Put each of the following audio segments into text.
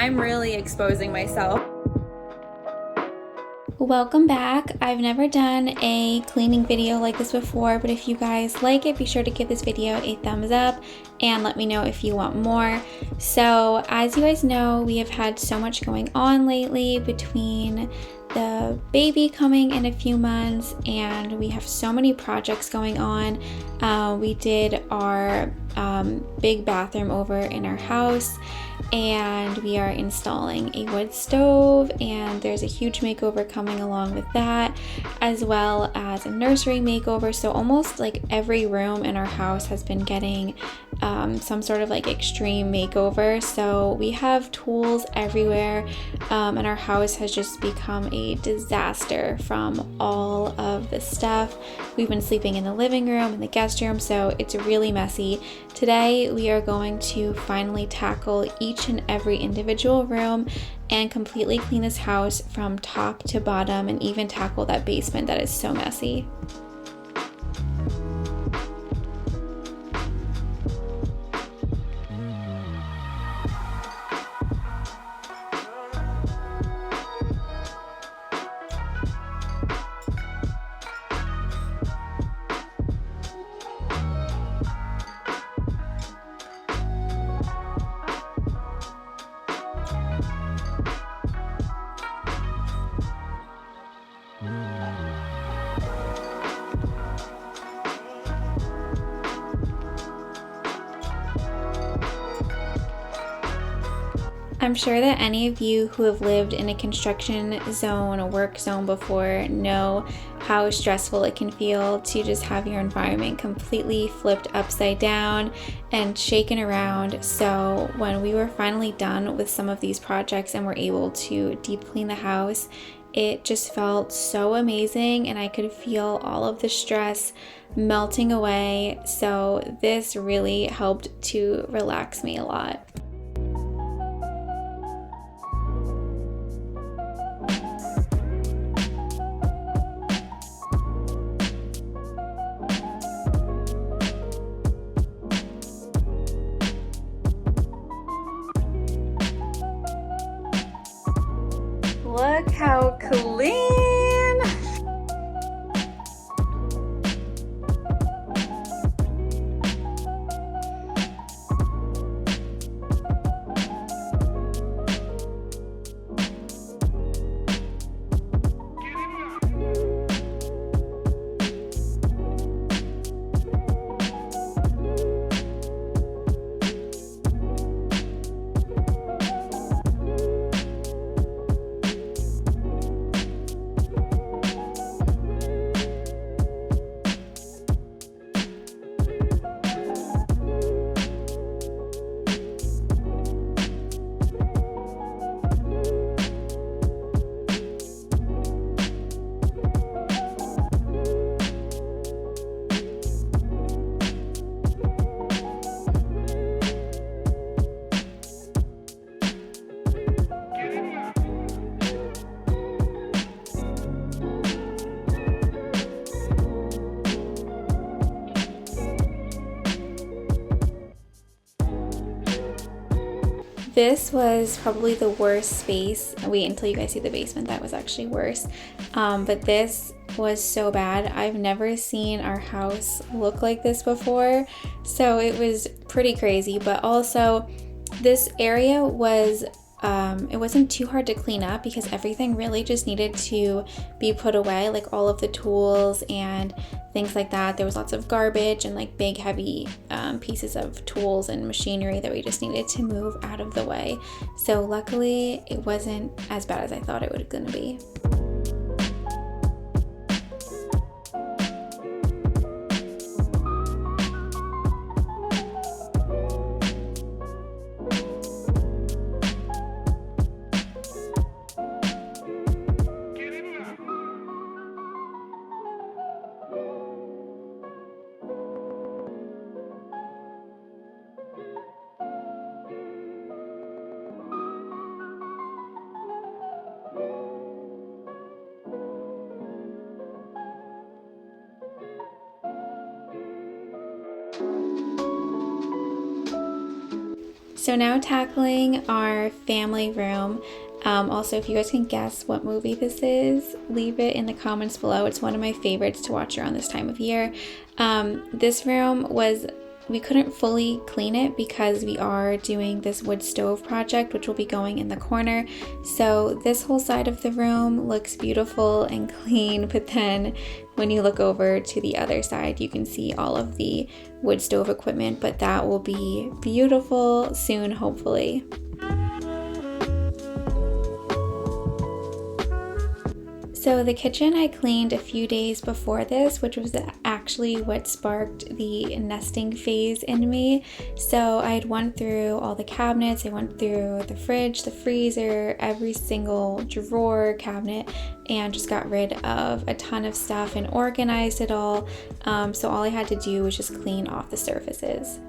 I'm really exposing myself. Welcome back. I've never done a cleaning video like this before, but if you guys like it, be sure to give this video a thumbs up and let me know if you want more. So as you guys know, we have had so much going on lately between the baby coming in a few months, and we have so many projects going on. We did our big bathroom over in our house, and we are installing a wood stove, and there's a huge makeover coming along with that, as well as a nursery makeover. So almost like every room in our house has been getting some sort of like extreme makeover. So we have tools everywhere, and our house has just become a disaster from all of the stuff. We've been sleeping in the living room and the guest room, so it's really messy. Today we are going to finally tackle each and every individual room and completely clean this house from top to bottom, and even tackle that basement that is so messy. I'm sure that any of you who have lived in a construction zone, a work zone before, know how stressful it can feel to just have your environment completely flipped upside down and shaken around. So when we were finally done with some of these projects and were able to deep clean the house, it just felt so amazing, and I could feel all of the stress melting away. So this really helped to relax me a lot. Look how clean! This was probably the worst space. Wait until you guys see the basement. That was actually worse. But this was so bad. I've never seen our house look like this before. So it was pretty crazy. But also, this area was it wasn't too hard to clean up because everything really just needed to be put away, like all of the tools and things like that. There was lots of garbage and like big heavy pieces of tools and machinery that we just needed to move out of the way. So luckily it wasn't as bad as I thought it was gonna be. So now tackling our family room. Also, if you guys can guess what movie this is, leave it in the comments below. It's one of my favorites to watch around this time of year. This room we couldn't fully clean it because we are doing this wood stove project, which will be going in the corner. So this whole side of the room looks beautiful and clean, but then when you look over to the other side, you can see all of the wood stove equipment, but that will be beautiful soon, hopefully. So the kitchen I cleaned a few days before this, which was actually what sparked the nesting phase in me. So I had went through all the cabinets, I went through the fridge, the freezer, every single drawer, cabinet, and just got rid of a ton of stuff and organized it all. So all I had to do was just clean off the surfaces.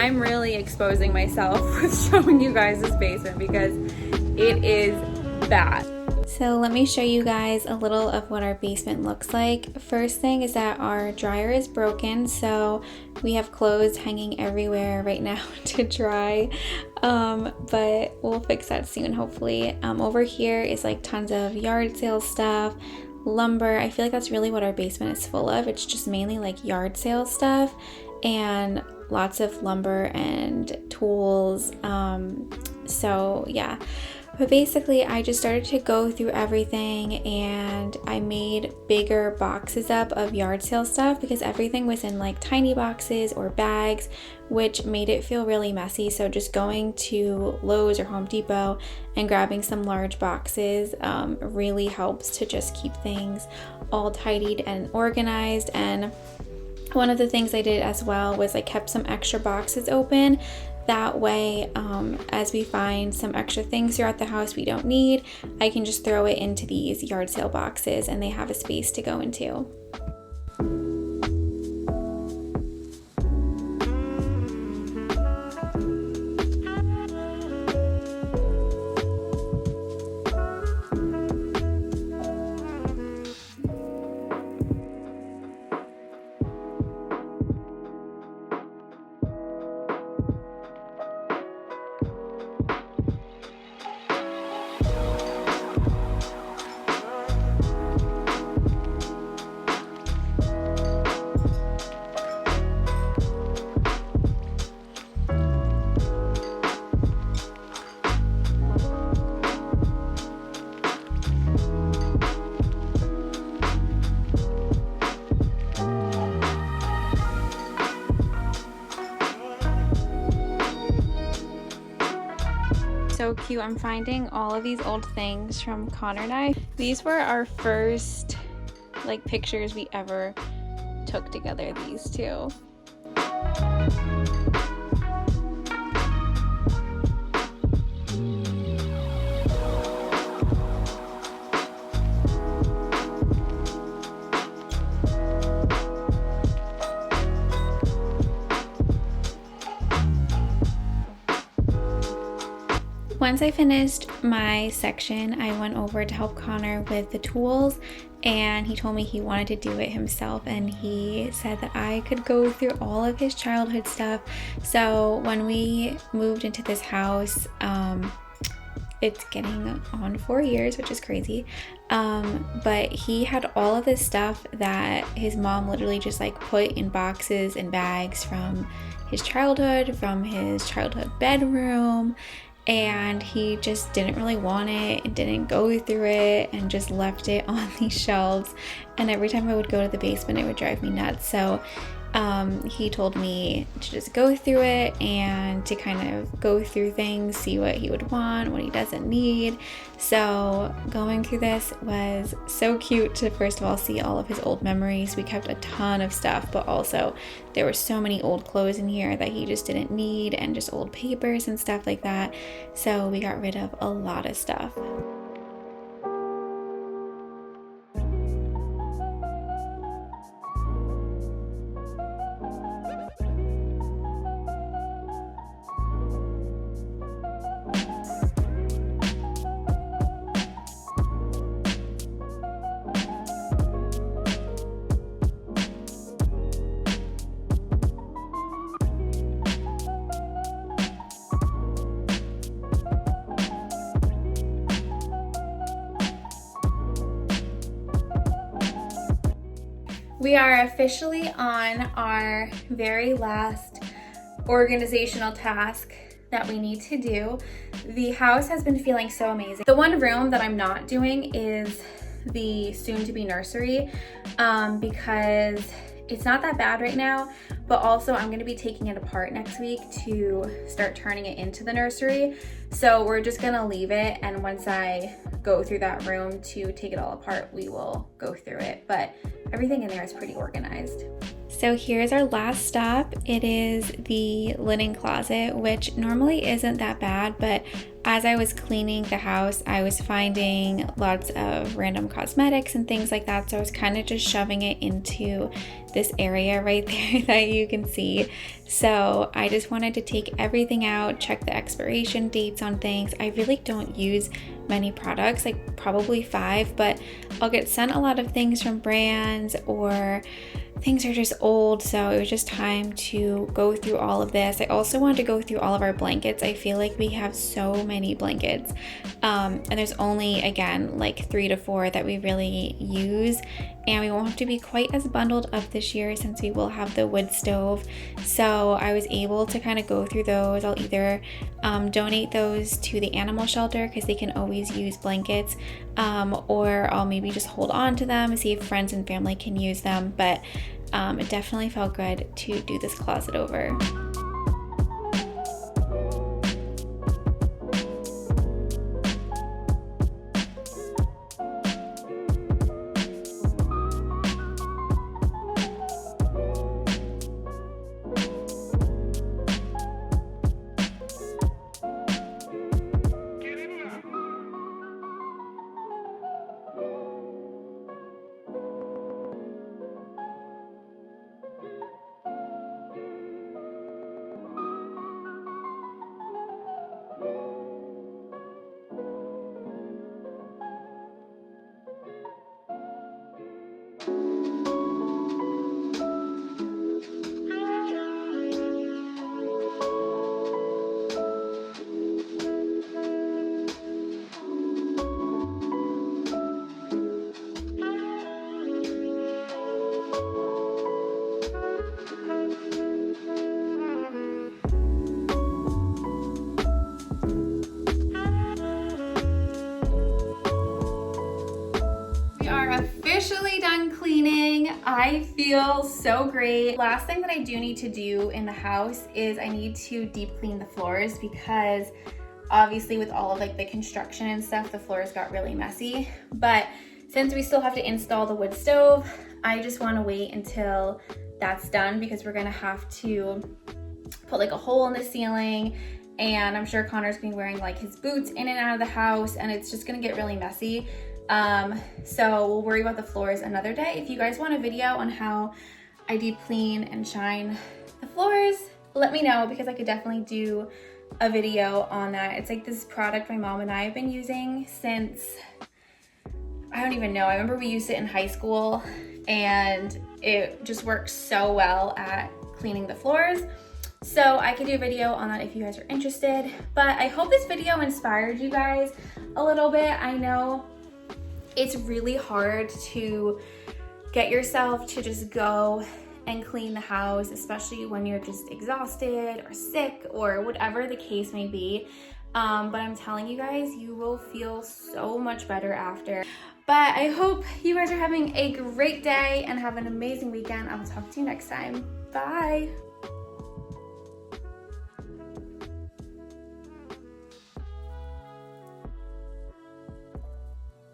I'm really exposing myself with showing you guys this basement because it is bad. So let me show you guys a little of what our basement looks like. First thing is that our dryer is broken, so we have clothes hanging everywhere right now to dry, but we'll fix that soon, hopefully. Over here is like tons of yard sale stuff, lumber. I feel like that's really what our basement is full of. It's just mainly like yard sale stuff and lots of lumber and tools. So yeah, but basically I just started to go through everything and I made bigger boxes up of yard sale stuff because everything was in like tiny boxes or bags, which made it feel really messy. So just going to Lowe's or Home Depot and grabbing some large boxes really helps to just keep things all tidied and organized. And one of the things I did as well was I kept some extra boxes open. That way, as we find some extra things throughout the house we don't need, I can just throw it into these yard sale boxes and they have a space to go into. So cute. I'm finding all of these old things from Connor and I. These were our first like pictures we ever took together, these two. Once I finished my section, I went over to help Connor with the tools, and he told me he wanted to do it himself, and he said that I could go through all of his childhood stuff. So when we moved into this house, it's getting on 4 years, which is crazy, but he had all of this stuff that his mom literally just like put in boxes and bags from his childhood bedroom, and he just didn't really want it and didn't go through it and just left it on these shelves. And every time I would go to the basement, it would drive me nuts. So he told me to just go through it and to kind of go through things, see what he would want, what he doesn't need. So going through this was so cute to first of all see all of his old memories. We kept a ton of stuff, but also there were so many old clothes in here that he just didn't need, and just old papers and stuff like that. So we got rid of a lot of stuff. We are officially on our very last organizational task that we need to do. The house has been feeling so amazing. The one room that I'm not doing is the soon-to-be nursery because it's not that bad right now, but also I'm gonna be taking it apart next week to start turning it into the nursery. So we're just gonna leave it, and once I go through that room to take it all apart, we will go through it. But everything in there is pretty organized. So here's our last stop. It is the linen closet, which normally isn't that bad, but as I was cleaning the house, I was finding lots of random cosmetics and things like that. So I was kind of just shoving it into this area right there that you can see. So I just wanted to take everything out, check the expiration dates on things. I really don't use many products, like probably 5, but I'll get sent a lot of things from brands or things are just old, so it was just time to go through all of this. I also wanted to go through all of our blankets. I feel like we have so many blankets, and there's only, again, like 3 to 4 that we really use, and we won't have to be quite as bundled up this year since we will have the wood stove. So I was able to kind of go through those. I'll either donate those to the animal shelter because they can always use blankets, or I'll maybe just hold on to them and see if friends and family can use them. But it definitely felt good to do this closet over. Officially done cleaning. I feel so great. Last thing that I do need to do in the house is I need to deep clean the floors because obviously with all of like the construction and stuff, the floors got really messy. But since we still have to install the wood stove, I just want to wait until that's done because we're gonna have to put like a hole in the ceiling, and I'm sure Connor's gonna be wearing like his boots in and out of the house, and it's just gonna get really messy. So we'll worry about the floors another day. If you guys want a video on how I deep clean and shine the floors, let me know because I could definitely do a video on that. It's like this product my mom and I have been using since, I don't even know. I remember we used it in high school and it just works so well at cleaning the floors. So I could do a video on that if you guys are interested. But I hope this video inspired you guys a little bit. I know it's really hard to get yourself to just go and clean the house, especially when you're just exhausted or sick or whatever the case may be. But I'm telling you guys, you will feel so much better after. But I hope you guys are having a great day and have an amazing weekend. I will talk to you next time. Bye.